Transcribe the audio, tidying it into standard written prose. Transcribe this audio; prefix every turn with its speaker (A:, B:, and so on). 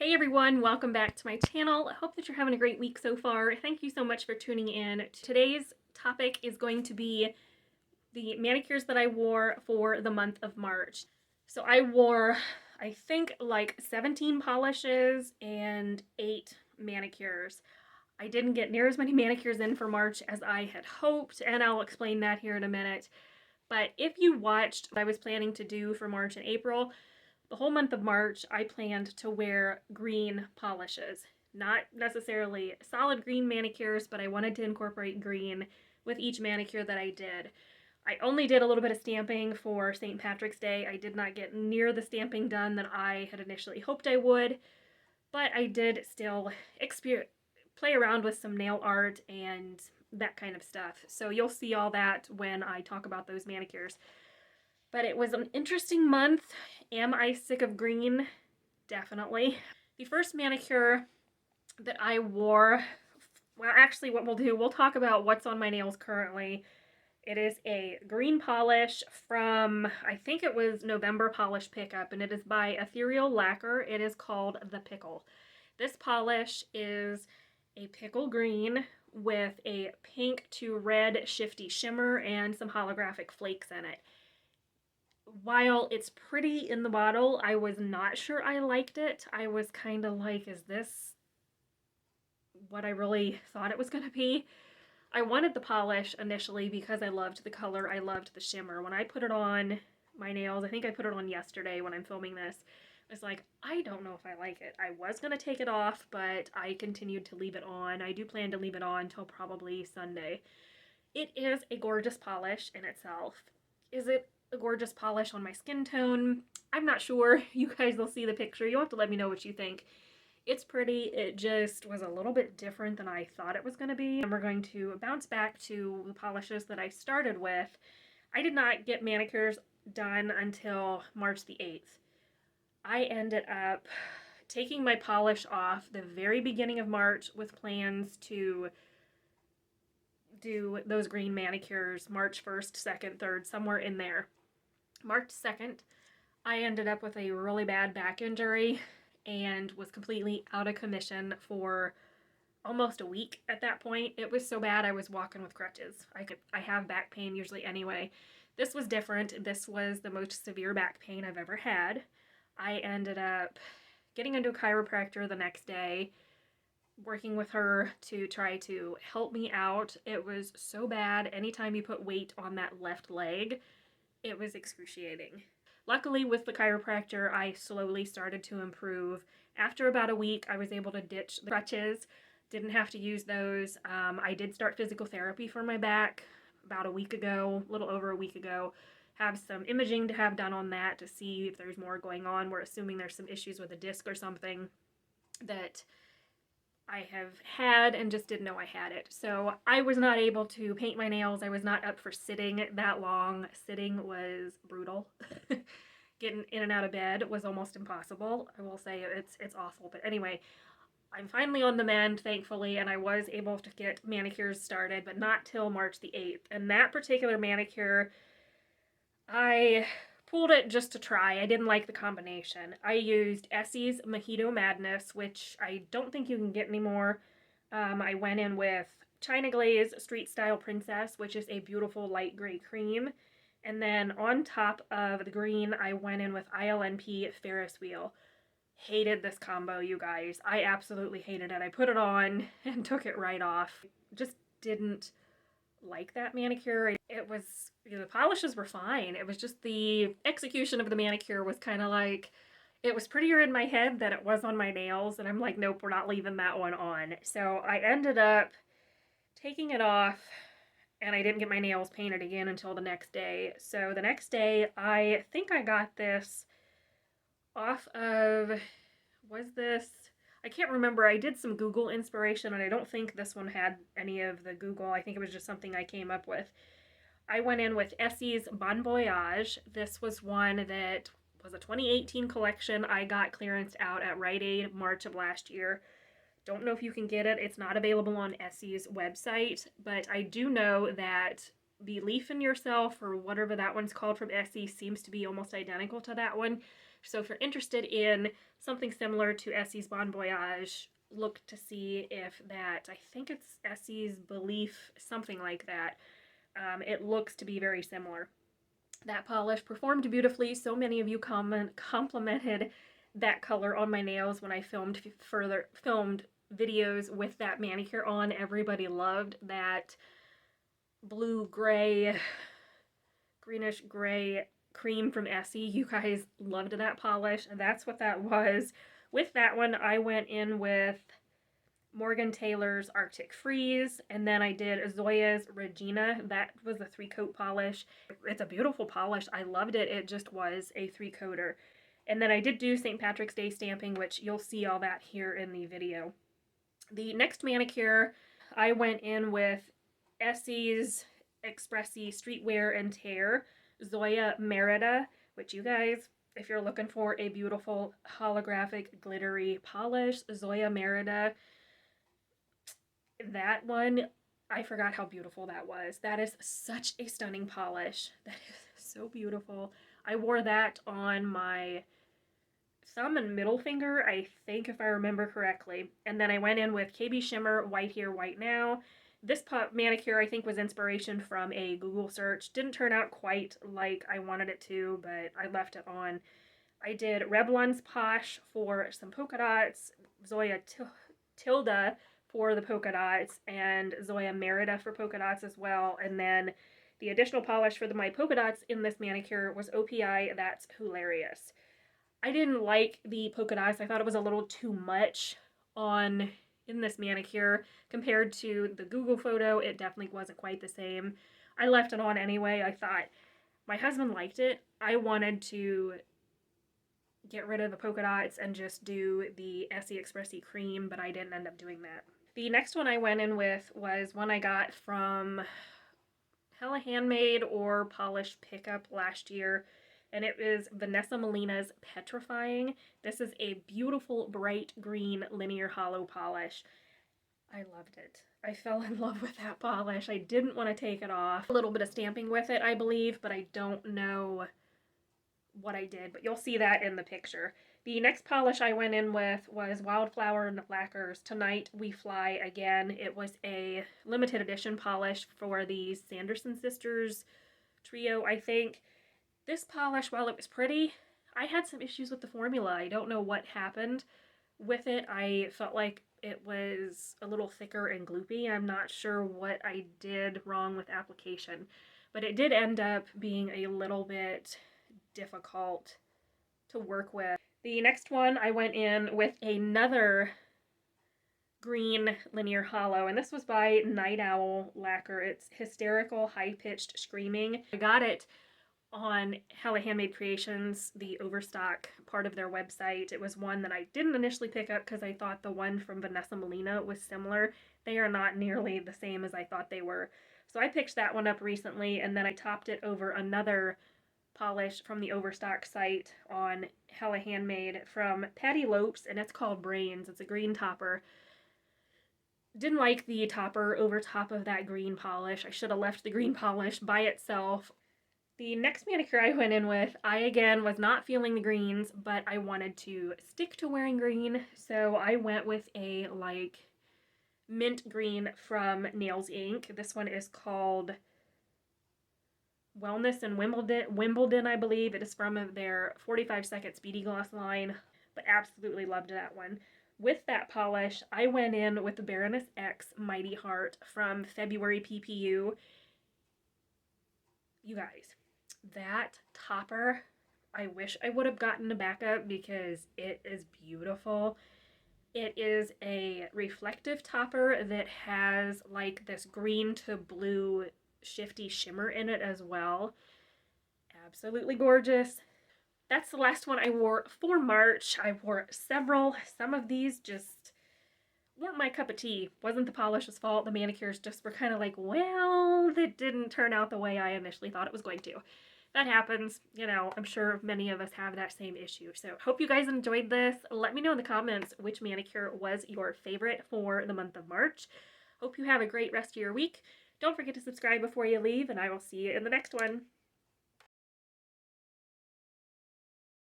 A: Hey everyone, welcome back to my channel. I hope that you're having a great week so far. Thank you so much for tuning in. Today's topic is going to be the manicures that I wore for the month of March. So I wore, I think, like 17 polishes and 8 manicures. I didn't get near as many manicures in for March as I had hoped, and I'll explain that here in a minute. But if you watched what I was planning to do for March and April, the whole month of March, I planned to wear green polishes. Not necessarily solid green manicures, but I wanted to incorporate green with each manicure that I did. I only did a little bit of stamping for St. Patrick's Day. I did not get near the stamping done that I had initially hoped I would, but I did still play around with some nail art and that kind of stuff. So you'll see all that when I talk about those manicures. But it was an interesting month. Am I sick of green? Definitely. The first manicure that I wore, well, actually what we'll talk about what's on my nails currently. It is a green polish from, I think it was November Polish Pickup, and it is by Ethereal Lacquer. It is called the Pickle. This polish is a pickle green with a pink to red shifty shimmer and some holographic flakes in it. While it's pretty in the bottle, I was not sure I liked it. I was kind of like, is this what I really thought it was going to be? I wanted the polish initially because I loved the color, I loved the shimmer. When I put it on my nails, I think I put it on yesterday when I'm filming this, I was like, I don't know if I like it. I was going to take it off, but I continued to leave it on. I do plan to leave it on until probably Sunday. It is a gorgeous polish in itself. Is it a gorgeous polish on my skin tone? I'm not sure. You guys will see the picture. You'll have to let me know what you think. It's pretty. It just was a little bit different than I thought it was going to be. And we're going to bounce back to the polishes that I started with. I did not get manicures done until March the 8th. I ended up taking my polish off the very beginning of March with plans to do those green manicures March 1st, 2nd, 3rd, somewhere in there. March 2nd, I ended up with a really bad back injury and was completely out of commission for almost a week at that point. It was so bad I was walking with crutches. I have back pain usually anyway. This was different. This was the most severe back pain I've ever had. I ended up getting into a chiropractor the next day, working with her to try to help me out. It was so bad. Anytime you put weight on that left leg, it was excruciating. Luckily, with the chiropractor, I slowly started to improve. After about a week, I was able to ditch the crutches. Didn't have to use those. I did start physical therapy for my back about a week ago, a little over a week ago. Have some imaging to have done on that to see if there's more going on. We're assuming there's some issues with a disc or something that I have had and just didn't know I had it. So I was not able to paint my nails. I was not up for sitting that long. Sitting was brutal. Getting in and out of bed was almost impossible. I will say it's awful. But anyway, I'm finally on the mend, thankfully, and I was able to get manicures started, but not till March the 8th. And that particular manicure, I pulled it just to try. I didn't like the combination. I used Essie's Mojito Madness, which I don't think you can get anymore. I went in with China Glaze Street Style Princess, which is a beautiful light gray cream. And then on top of the green, I went in with ILNP Ferris wheel. Hated this combo, you guys. I absolutely hated it. I put it on and took it right off. Just didn't like that manicure. It was, the polishes were fine. It was just the execution of the manicure was kind of like, it was prettier in my head than it was on my nails, and I'm like, nope, we're not leaving that one on. So I ended up taking it off, and I didn't get my nails painted again until the next day. So the next day, I think I got this off of, was this, I can't remember. I did some Google inspiration, and I don't think this one had any of the Google. I think it was just something I came up with. I went in with Essie's Voyage. This was one that was a 2018 collection. I got clearance out at Rite Aid March of last year. Don't know if you can get it. It's not available on Essie's website, but I do know that Belief in Yourself, or whatever that one's called from Essie, seems to be almost identical to that one. So if you're interested in something similar to Essie's Bon Voyage, look to see if that, I think it's Essie's Belief, something like that. It looks to be very similar. That polish performed beautifully. So many of you complimented that color on my nails when I filmed videos with that manicure on. Everybody loved that blue gray, greenish gray cream from Essie. You guys loved that polish, and that's what that was. With that one, I went in with Morgan Taylor's Arctic Freeze, and then I did Zoya's Regina. That was a 3-coat polish. It's a beautiful polish. I loved it. It just was a 3-coater. And then I did do St. Patrick's Day stamping, which you'll see all that here in the video. The next manicure, I went in with Essie's Expressie Streetwear and Tear, Zoya Merida, which you guys, if you're looking for a beautiful holographic glittery polish, Zoya Merida, that one, I forgot how beautiful that was. That is such a stunning polish. That is so beautiful. I wore that on my thumb and middle finger, I think, if I remember correctly. And then I went in with KB Shimmer White Here, White Now. This manicure, I think, was inspiration from a Google search. Didn't turn out quite like I wanted it to, but I left it on. I did Revlon's Posh for some polka dots, Zoya Tilda for the polka dots, and Zoya Merida for polka dots as well. And then the additional polish for my polka dots in this manicure was OPI, that's Hularious. I didn't like the polka dots. I thought it was a little too much in this manicure compared to the Google photo. It definitely wasn't quite the same. I left it on anyway. I thought my husband liked it. I wanted to get rid of the polka dots and just do the Essie Expressie cream, but I didn't end up doing that. The next one I went in with was one I got from Hella Handmade or Polish Pickup last year, and it is Vanessa Malina's Petrifying. This is a beautiful bright green linear hollow polish. I loved it. I fell in love with that polish. I didn't want to take it off. A little bit of stamping with it, I believe, but I don't know what I did, but you'll see that in the picture. The next polish I went in with was Wildflower Lacquer's Tonight We Fly Again. It was a limited edition polish for the Sanderson sisters trio, I think. This polish, while it was pretty, I had some issues with the formula. I don't know what happened with it. I felt like it was a little thicker and gloopy. I'm not sure what I did wrong with application, but it did end up being a little bit difficult to work with. The next one I went in with another green linear hollow, and this was by Owl Lacquer. It's Hysterical High-Pitched Screaming. I got it on Hella Handmade Creations, the overstock part of their website. It was one that I didn't initially pick up because I thought the one from Vanessa Malina was similar. They are not nearly the same as I thought they were. So I picked that one up recently, and then I topped it over another polish from the overstock site on Hella Handmade from Patty Lopes, and it's called Brains. It's a green topper. Didn't like the topper over top of that green polish. I should have left the green polish by itself. The next manicure I went in with, I again was not feeling the greens, but I wanted to stick to wearing green, so I went with a mint green from Nails Inc. This one is called Wellness in Wimbledon, I believe. It is from their 45-second Speedy Gloss line, but absolutely loved that one. With that polish, I went in with the Baroness X Mighty Heart from February PPU. You guys, that topper, I wish I would have gotten a backup because it is beautiful. It is a reflective topper that has like this green to blue shifty shimmer in it as well. Absolutely gorgeous. That's the last one I wore for March. I wore several. Some of these just weren't my cup of tea. Wasn't the polish's fault. The manicures just were kind of like, well, that didn't turn out the way I initially thought it was going to. That happens. You know, I'm sure many of us have that same issue. So hope you guys enjoyed this. Let me know in the comments which manicure was your favorite for the month of March. Hope you have a great rest of your week. Don't forget to subscribe before you leave, and I will see you in the next one.